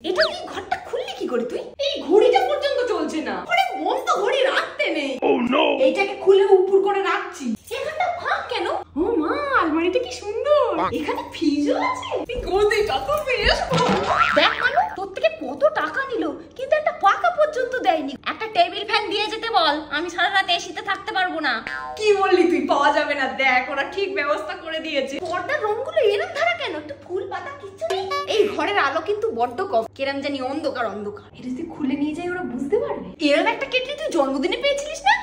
এটা কি ঘরটা খুললি কি করে তুই? এই ঘড়িটা পর্যন্ত চলছে না। আরে বন্ধ ঘড়ি রাখতে নেই। এইটাকে খুলে উপর করে রাখছি। এখানটা ফাঁক কেন? ও মা, আলমারিটা কি সুন্দর। এখানে ফ্রিজও আছে। এই গদিটা তো বেশ ভালো। দেখ মানু, তোর থেকে কত টাকা নিল কিন্তু একটা পাকা পর্যন্ত দেয়নি। একটা টেবিল ফ্যান দিয়ে যেতে বল, আমি সারা রাত এসিতে থাকতে পারবো না। কি বললি তুই? পাওয়া যাবে না। দেখ ওরা ঠিক ব্যবস্থা করে দিয়েছে। পর্দার রংগুলো এরকম ধারা কেন? একটু ফুল পাতা কিচ্ছু নেই। এই ঘরের আলো কিন্তু বড্ড কম, কেরাম জানি অন্ধকার অন্ধকার। এটা যদি খুলে নিয়ে যাই ওরা বুঝতে পারবে। এরকম একটা কেটলি তুই জন্মদিনে পেয়েছিলিস না?